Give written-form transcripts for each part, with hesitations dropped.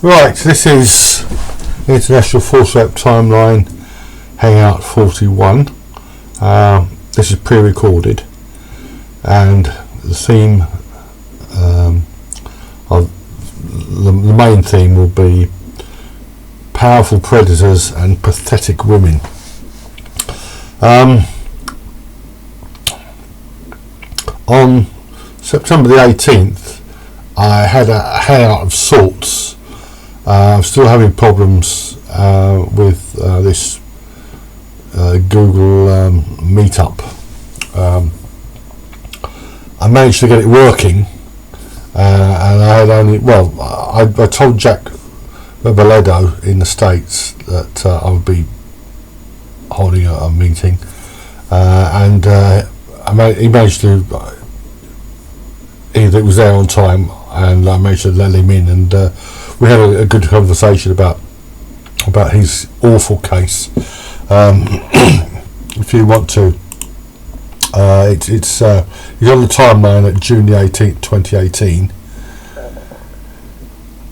Right, this is International Force Rep Timeline Hangout 41. This is pre-recorded, and the theme of the main theme will be powerful predators and pathetic women. On September the 18th, I had a hangout of sorts. I'm still having problems with this Google meetup. I managed to get it working, and I had only, I told Jack Rebolledo in the States that I would be holding a meeting, and he managed to, it was there on time, and I managed to let him in, and we had a good conversation about his awful case. If you want to, he's on the timeline at June the 18th, 2018.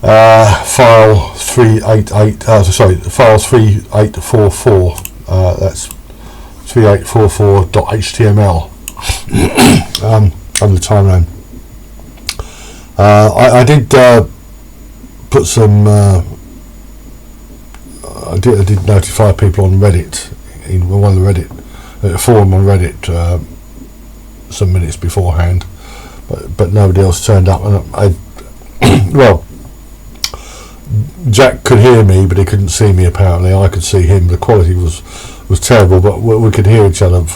File 388. File 3844. That's 3844.html. On the timeline. I did put some. I did notify people on Reddit, in one of the Reddit forum on Reddit, some minutes beforehand, but nobody else turned up, and Jack could hear me, but he couldn't see me. Apparently, I could see him. The quality was terrible, but we could hear each other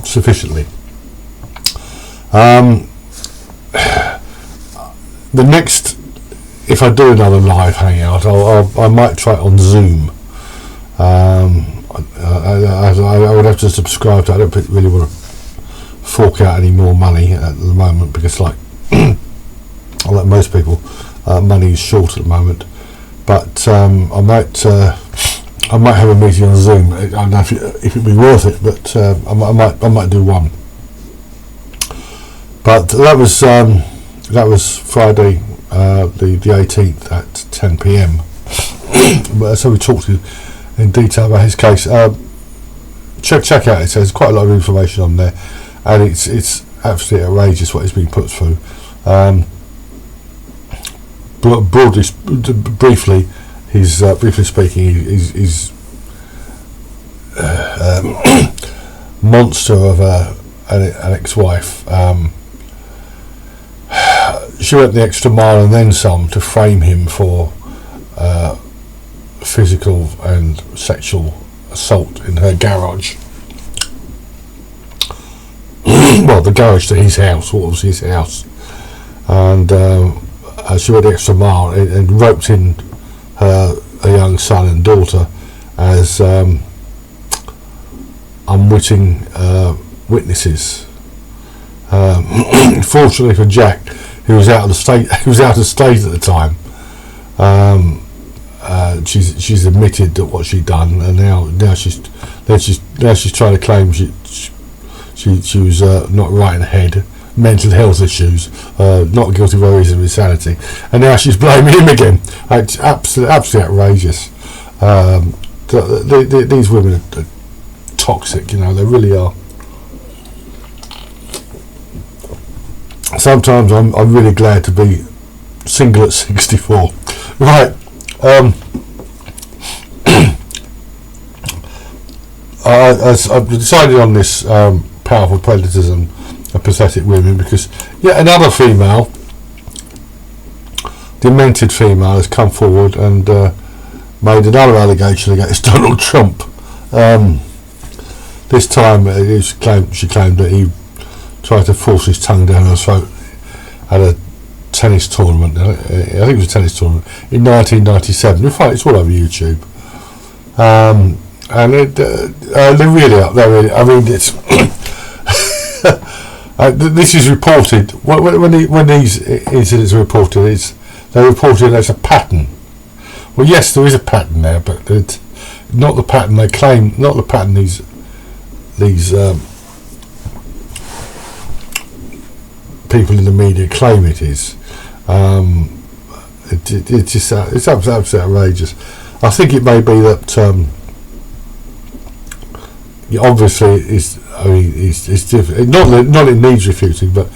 sufficiently. The next, if I do another live hangout, I might try it on Zoom. I would have to subscribe to it. I don't really want to fork out any more money at the moment, because like most people, money is short at the moment. But I might have a meeting on Zoom. I don't know if it'd be worth it, but I might do one. But that was Friday, the 18th at 10 p.m. So we talked in detail about his case. Check out it. There's quite a lot of information on there, and it's absolutely outrageous what he's been put through. Briefly speaking, he's monster of an ex-wife. She went the extra mile and then some to frame him for physical and sexual assault in her garage. Well, the garage to his house. What was his house? And she went the extra mile and roped in a young son and daughter as unwitting witnesses. Fortunately for Jack, he was out of state at the time. She's admitted that what she'd done, and now she's trying to claim she was not right in the head, mental health issues, not guilty by reason of insanity, and now she's blaming him again. It's absolutely outrageous. These women are toxic, they really are. Sometimes I'm really glad to be single at 64. Right. I've decided on this powerful predators and pathetic women because yet another female, demented female, has come forward and made another allegation against Donald Trump. This time she claimed that he tried to force his tongue down her throat at a tennis tournament. I think it was a tennis tournament in 1997. You'll find it's all over YouTube. And they're really up there. I mean, it's this is reported when these incidents are reported. They're reported as a pattern. Well, yes, there is a pattern there, but it's not the pattern they claim. Not the pattern these people in the media claim it is. It's absolutely outrageous. I think it may be that obviously it's difficult. Not that it needs refuting, but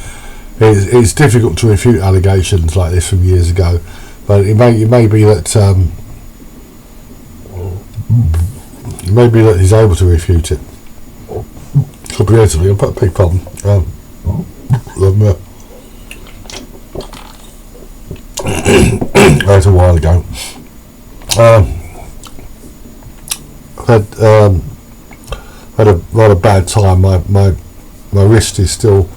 it's difficult to refute allegations like this from years ago. But it may be that he's able to refute it comprehensively. I'll put a big problem. That was a while ago. Had a rather bad time. My wrist is still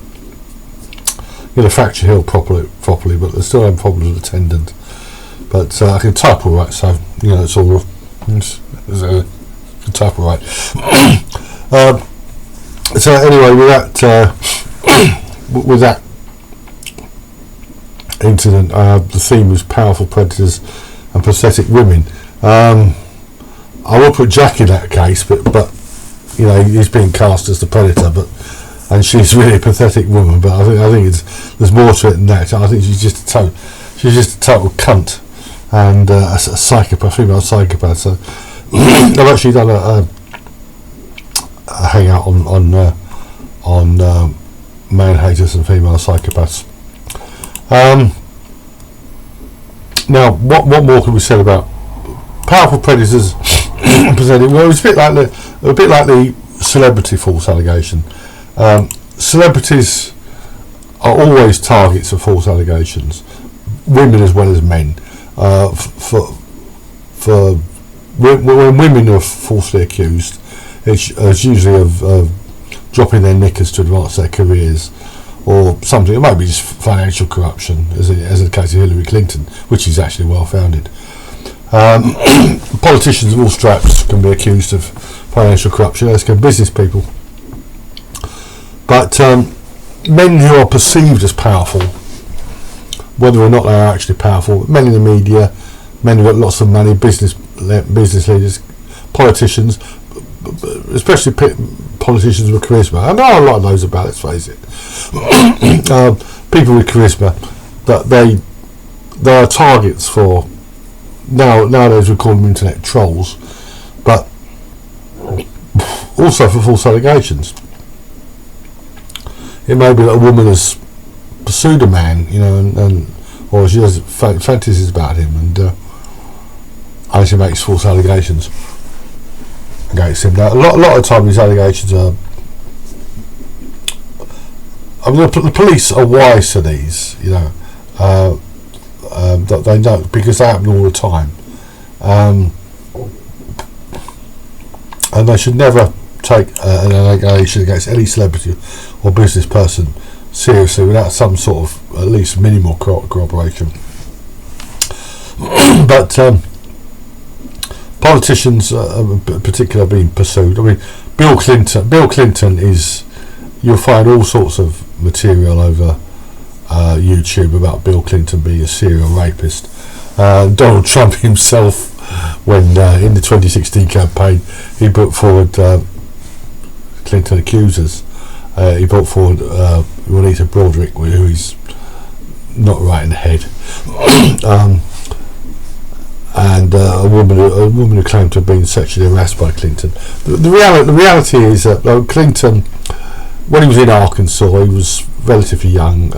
fracture healed properly, but there's still having problems with the tendons. But I can type all right, so it's all. I can type all right. So anyway, with that incident, the theme was powerful predators and pathetic women. I will put Jack in that case, but he's being cast as the predator, and she's really a pathetic woman. But I think there's more to it than that. I think she's just a total cunt and a psychopath, female psychopath. So I've actually done a hangout on man haters and female psychopaths. Now, what more can be said about powerful predators? Well, it's a bit like the celebrity false allegation. Celebrities are always targets of false allegations, women as well as men. When women are falsely accused, it's usually of dropping their knickers to advance their careers, or something. It might be just financial corruption, as in the case of Hillary Clinton, which is actually well founded. Politicians of all stripes can be accused of financial corruption, as can business people. But men who are perceived as powerful, whether or not they are actually powerful, men in the media, men who've got lots of money, business leaders, politicians, especially politicians with charisma, and there are a lot of those about, let's face it. People with charisma, that they are targets for, nowadays we call them internet trolls, but also for false allegations. It may be that a woman has pursued a man, or she has fantasies about him, and she makes false allegations against him. Now, a lot of time these allegations are. The police are wise to these, they know, because they happen all the time, and they should never take an allegation against any celebrity or business person seriously without some sort of at least minimal corroboration. But politicians in particular are being pursued. I mean, Bill Clinton is, you'll find all sorts of material over YouTube about Bill Clinton being a serial rapist. Donald Trump himself, when in the 2016 campaign, he put forward Clinton accusers. He brought forward Juanita Broderick, who is not right in the head, and a woman who claimed to have been sexually harassed by Clinton. The reality is that Clinton, when he was in Arkansas, he was relatively young,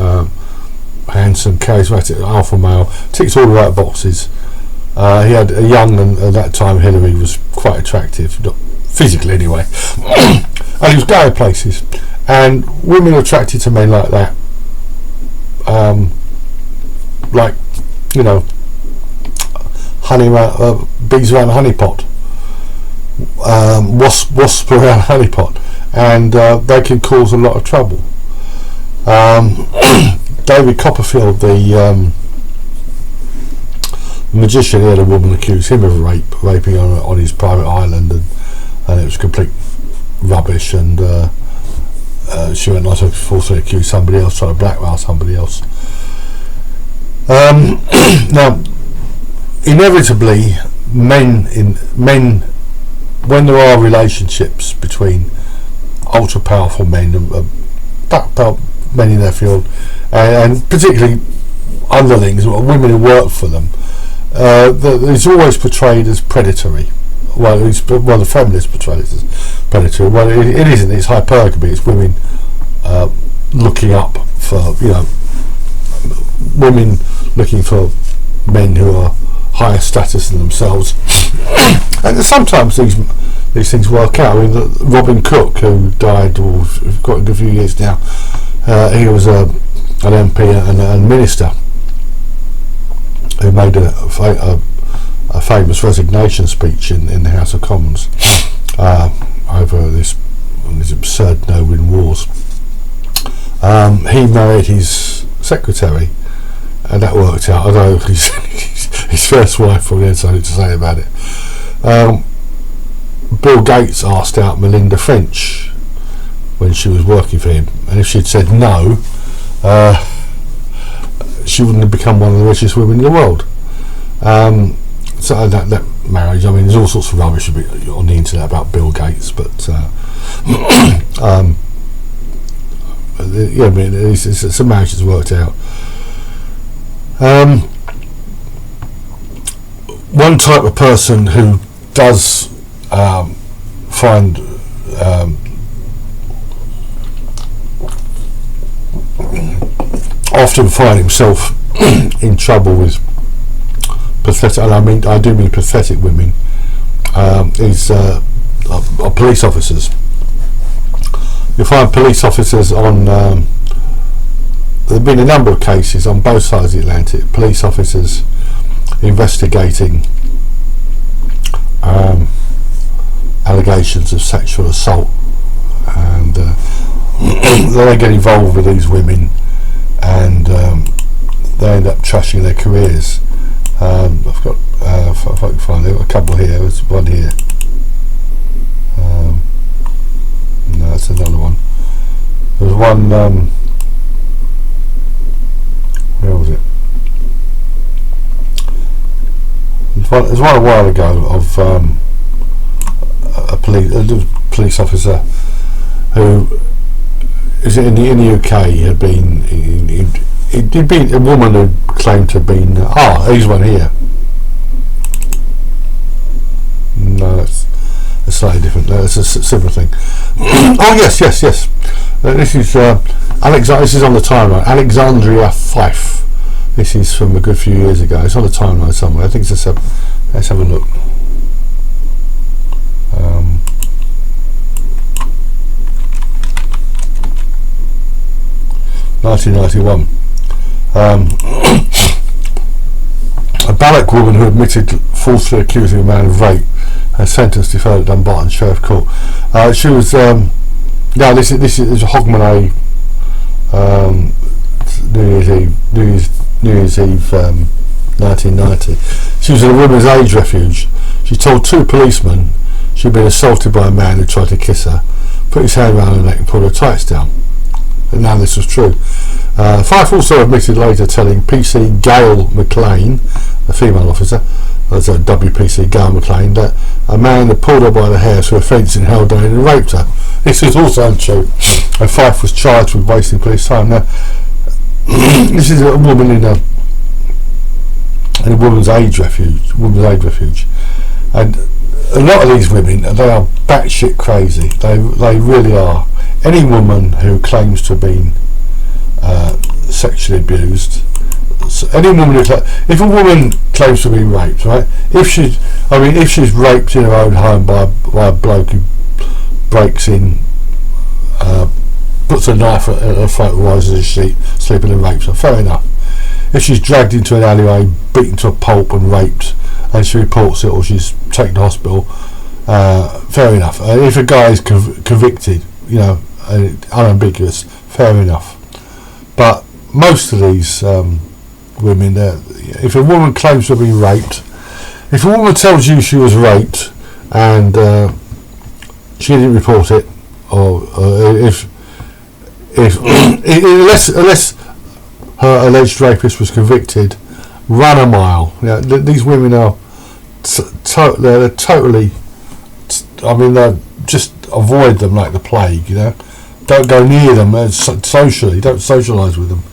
handsome, charismatic, alpha male, ticks all the right boxes. He had a young, and at that time Hillary was quite attractive, not physically anyway, and he was going places, and women are attracted to men like that, honey around, bees around a honey pot, wasp around a honey pot, and they can cause a lot of trouble. David Copperfield, the magician, he had a woman accuse him of raping on his private island, and it was complete rubbish, and she went on to falsely accuse somebody else, trying to blackmail somebody else. Now, inevitably, men, when there are relationships between ultra powerful men, men in their field, and particularly underlings or women who work for them, it's always portrayed as predatory. Well, the feminists portray it as predatory. Well, it isn't. It's hypergamy. It's women looking up for, women looking for men who are higher status than themselves. And sometimes these things work out. I mean, Robin Cook, who died, or got a good few years now, he was an MP and minister who made a famous resignation speech in the House of Commons over these absurd no-win wars. He married his secretary, and that worked out, although his first wife probably had something to say about it. Bill Gates asked out Melinda French when she was working for him, and if she'd said no, she wouldn't have become one of the richest women in the world. So that marriage, I mean, there's all sorts of rubbish on the internet about Bill Gates, but yeah, I mean, it's a marriage that's worked out. One type of person who does often find himself in trouble with pathetic, and I do mean pathetic women, is are police officers. You find police officers on there have been a number of cases on both sides of the Atlantic, police officers investigating allegations of sexual assault, and they get involved with these women, and they end up trashing their careers. I've got, if I can find it, I've got a couple here. There's one here. No, that's another one. There's one. Where was it? There's one a while ago of a police officer who is in the UK had been. He'd been a woman who claimed to have been. Here's one here. No, that's slightly different. No, it's a similar thing. Yes. This is Alexander. This is on the timeline. Alexandria Fife. This is from a good few years ago. It's on the timeline somewhere. I think it's a. Let's have a look. 1991. A Ballock woman who admitted falsely accusing a man of rape, her sentence deferred at Dumbarton Sheriff Court. She was this is Hogmanay, New Year's Eve 1990. She was in a women's age refuge. She told two policemen she'd been assaulted by a man who tried to kiss her, put his hand around her neck and pulled her tights down. And now this was true. Fife also admitted later telling PC Gail McLean, a female officer, that's a WPC Gail McLean, that a man had pulled her by the hair through a fence in Haldane and raped her. This is also untrue, and Fife was charged with wasting police time. Now, this is a woman in a women's age refuge, and a lot of these women, they are batshit crazy. They really are. Any woman who claims to have been sexually abused, any woman if a woman claims to have been raped, right? If she's raped in her own home by a bloke who breaks in, puts a knife at her throat, rises her sheet, sleeping and rapes her, fair enough. If she's dragged into an alleyway, beaten to a pulp and raped, and she reports it or she's taken to hospital, fair enough. If a guy is convicted, unambiguous, fair enough. But most of these women, if a woman claims to have been raped, if a woman tells you she was raped and she didn't report it, or unless her alleged rapist was convicted, run a mile. These women are totally. They're just avoid them like the plague. don't go near them socially. Don't socialise with them.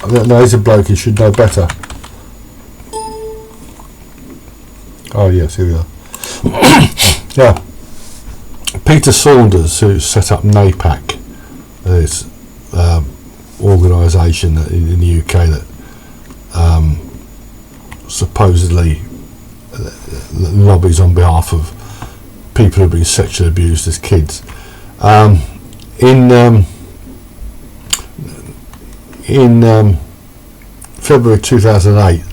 There's a bloke who should know better. Oh yes, here we are. Yeah, Peter Saunders, who set up NAPAC, this organisation in the UK that supposedly lobbies on behalf of people who have been sexually abused as kids. In February 2008,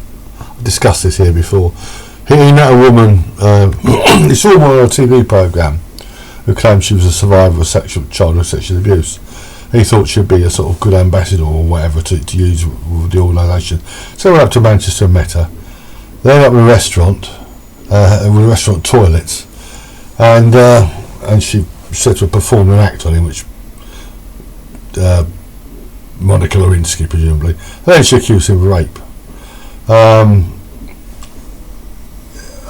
I discussed this here before. He met a woman. He saw a woman on a TV programme who claimed she was a survivor of childhood sexual abuse. He thought she'd be a sort of good ambassador or whatever to use with the organisation. So I went up to Manchester and met her. They ended up in a restaurant with restaurant toilets, and she said to perform an act on him, which Monica Lewinsky presumably. And then she accused him of rape.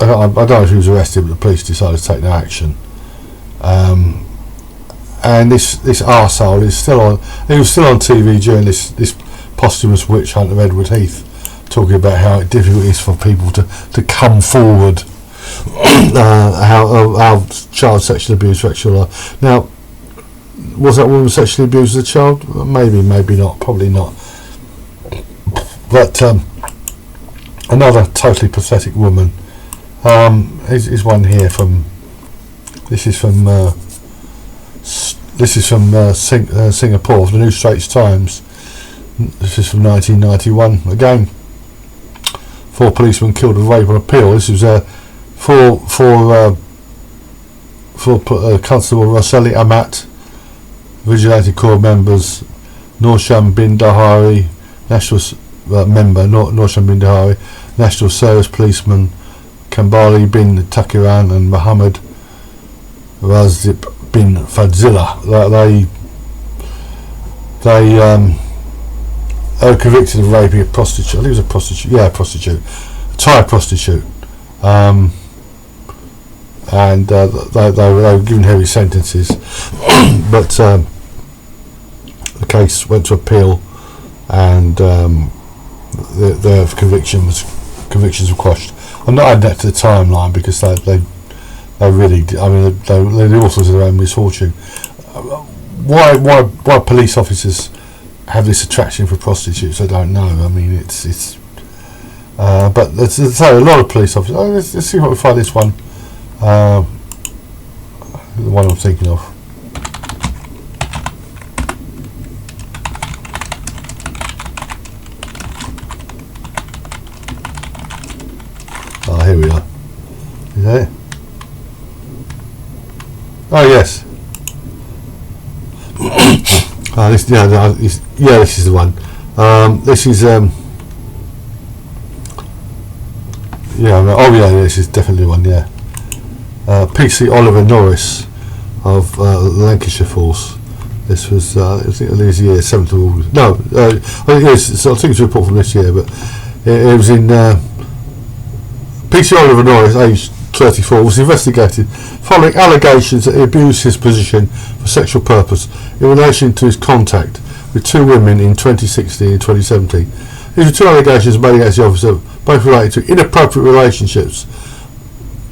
I don't know if he was arrested, but the police decided to take no action. And this arsehole is still on. He was still on TV during this posthumous witch hunt of Edward Heath, talking about how difficult it is for people to come forward, how child sexual abuse, sexual life. Now, was that woman sexually abused as a child? Maybe, maybe not, probably not. But another totally pathetic woman. Is one here from. This is from Singapore, the New Straits Times. This is from 1991. Again, 4 policemen killed with rape on appeal. This was for Constable Roseli Amat, Vigilante Corps members, Norsham bin Dahari, National member Norsham bin Dahari, National Service policeman Kambali bin Takiran and Muhammad Razip bin Fadzilla. They were convicted of raping a prostitute. I think it was a prostitute. Yeah, a prostitute, a Thai prostitute. And they were given heavy sentences, but the case went to appeal, and their convictions were quashed. I'm not adding that to the timeline because they really, I mean, they do all sorts of their own misfortune. Why police officers have this attraction for prostitutes, I don't know. I mean, it's but there's a lot of police officers. Let's see what we find this one. The one I'm thinking of. Oh, here we are. Is that it? Oh yes. This is the one. This is this is definitely the one. Yeah. PC Oliver Norris of the Lancashire Force. This was I think it was the year 7th of August. No, I think it's a report from this year, but it was in PC Oliver Norris, aged 34, was investigated following allegations that he abused his position for sexual purpose in relation to his contact with 2 women in 2016 and 2017. These were 2 allegations made against the officer, both related to inappropriate relationships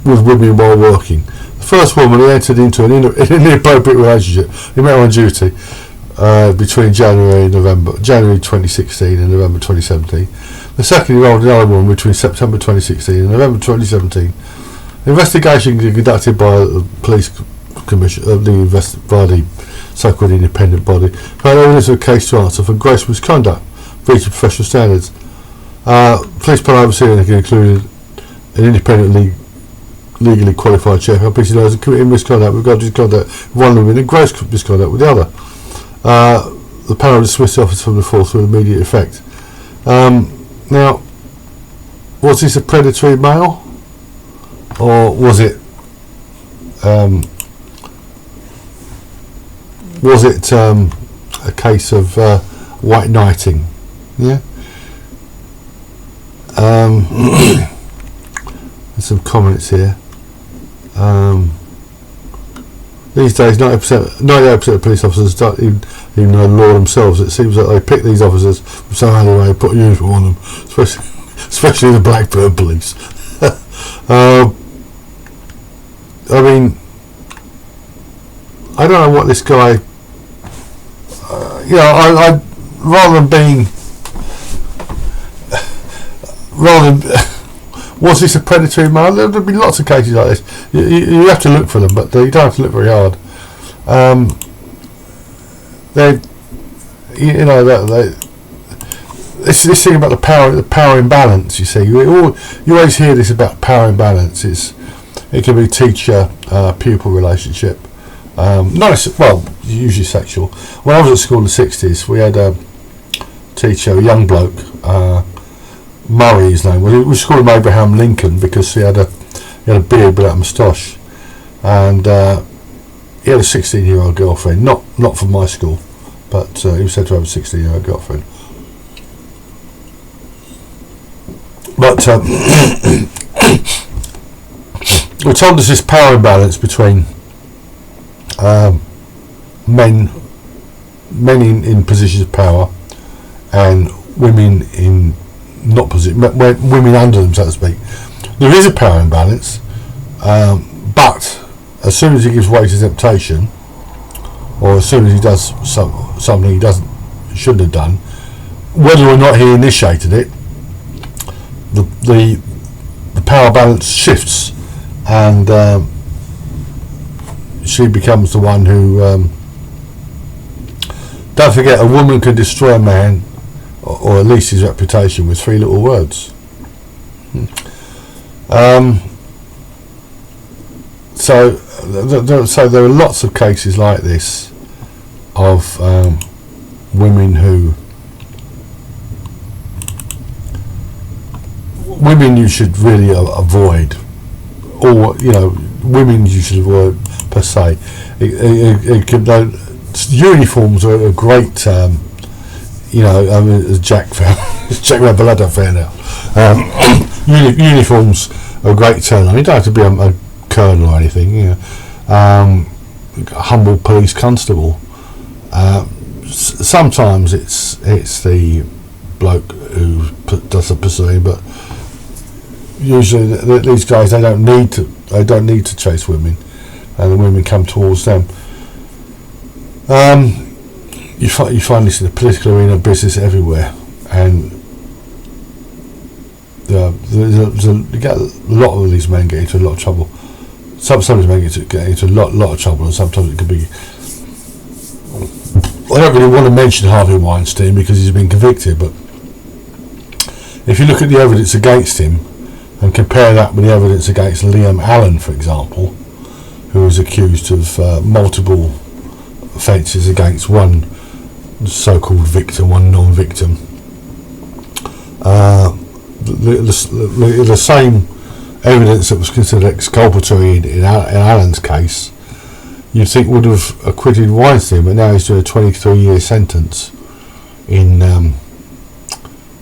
with women while working. The first woman, he entered into an inappropriate relationship. He met her on duty between January 2016 and November 2017. The second involved another woman between September 2016 and November 2017. The investigation conducted by the police commission, by the so-called independent body, found evidence of a case to answer for gross misconduct, breach of professional standards. Police panel overseeing included an independent legally qualified chef who has committed misconduct with regard to conduct with one woman and gross misconduct with the other. The panel dismissed the officer from the force with immediate effect. Now, was this a predatory male, or was it a case of white knighting? Yeah. There's some comments here. these days 98% of police officers don't even know the law themselves. It seems that they pick these officers somehow they put a uniform on them, especially the Blackburn police. I mean, I don't know what this guy. I rather than was this a predatory male? There'll be lots of cases like this. You have to look for them, but you don't have to look very hard. This thing about the power imbalance. You see, you always hear this about power imbalance. It can be teacher pupil relationship. Usually sexual. When I was at school in the 60s, we had a teacher, a young bloke, Murray his name was. We used to call him Abraham Lincoln because he had a beard without a moustache, and he had a 16-year-old girlfriend. Not from my school, but he was said to have a 16-year-old girlfriend. But we're told there's this power imbalance between men in positions of power and women in not position, women under them, so to speak. There is a power imbalance, but as soon as he gives way to temptation, or as soon as he does something he shouldn't have done, whether or not he initiated it, the power balance shifts, and she becomes the one who. Don't forget, a woman can destroy a man, or at least his reputation, with 3 little words. So there are lots of cases like this of women you should really avoid, or women you should avoid per se. Uniforms are a great, Jack Rebolledo found out. Uniforms are a great turn on. You don't have to be a colonel or anything. A humble police constable. Sometimes it's the bloke who does the pursuing, but usually these guys they don't need to chase women, and the women come towards them. You find this in the political arena, business, everywhere, and you get a lot of these men get into a lot of trouble. Sometimes men get into a lot of trouble, and sometimes it could be. I don't really want to mention Harvey Weinstein because he's been convicted, but if you look at the evidence against him and compare that with the evidence against Liam Allen, for example, who was accused of multiple offences against one so-called victim, one non-victim, the same evidence that was considered exculpatory in Allen's case, you'd think would have acquitted Weinstein, but now he's doing a 23-year sentence in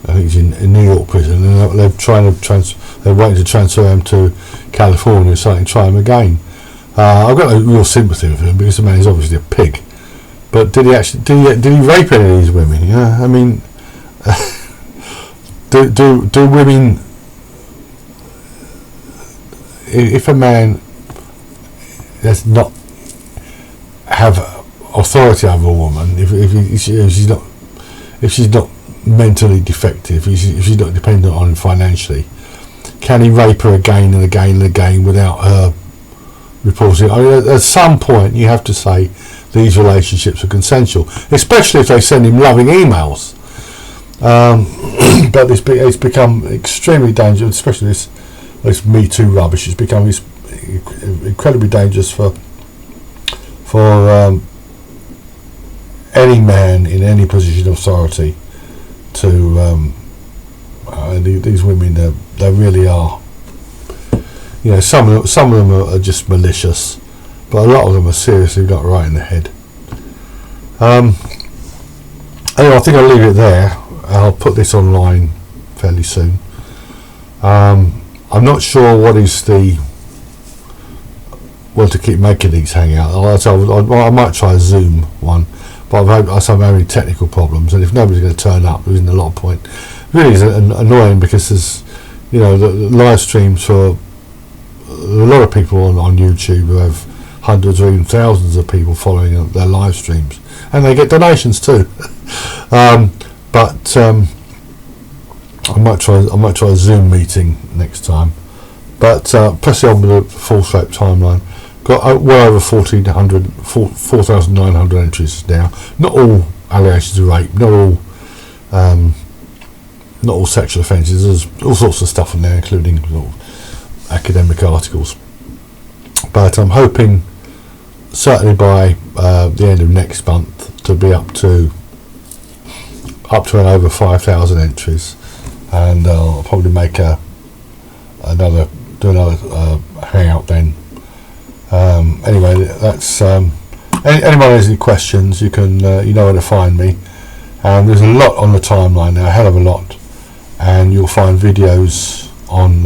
I think he's in New York prison, and they're waiting to transfer him to California so they can try him again. I've got no real sympathy with him because the man is obviously a pig. But did he rape any of these women? I mean, do women? If a man does not have authority over a woman, if she's not mentally defective, if she's not dependent on him financially, can he rape her again and again and again without her reporting? I mean, at some point you have to say these relationships are consensual, especially if they send him loving emails. But it's become extremely dangerous, especially this Me Too rubbish. It's become incredibly dangerous for any man in any position of authority to these women. They really are. Some of them are just malicious, but a lot of them are seriously got right in the head. Anyway, I think I'll leave it there. I'll put this online fairly soon. I'm not sure what is the want to keep making these hangouts. I might try a Zoom one, but I'm having technical problems, and if nobody's going to turn up, there isn't a lot of point. Really, it's annoying because there's, the live streams for a lot of people on YouTube who have hundreds or even thousands of people following their live streams, and they get donations too. But I might try a Zoom meeting next time. But pressing on with the full shape timeline, got well over 4,900 entries now. Not all allegations of rape, not all sexual offences. There's all sorts of stuff in there, including academic articles. But I'm hoping certainly by the end of next month to be up to and over 5,000 entries, and I'll probably make another hangout then. Anyway, that's anyone has any questions, you can you know where to find me. There's a lot on the timeline now, a hell of a lot, and you'll find videos on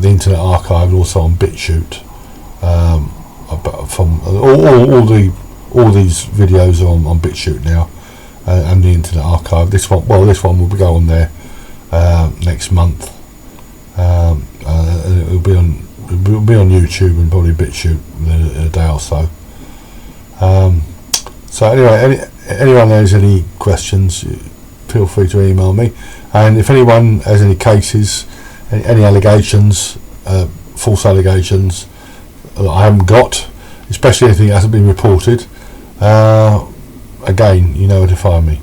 the Internet Archive and also on Bitchute. From all these videos are on Bitchute now, and the Internet Archive. This one will go on there next month. It'll be on YouTube and probably Bitchute in a day or so. So anyway, anyone has any questions, feel free to email me. And if anyone has any cases, any allegations, false allegations that I haven't got, especially anything that hasn't been reported, again, you know where to find me.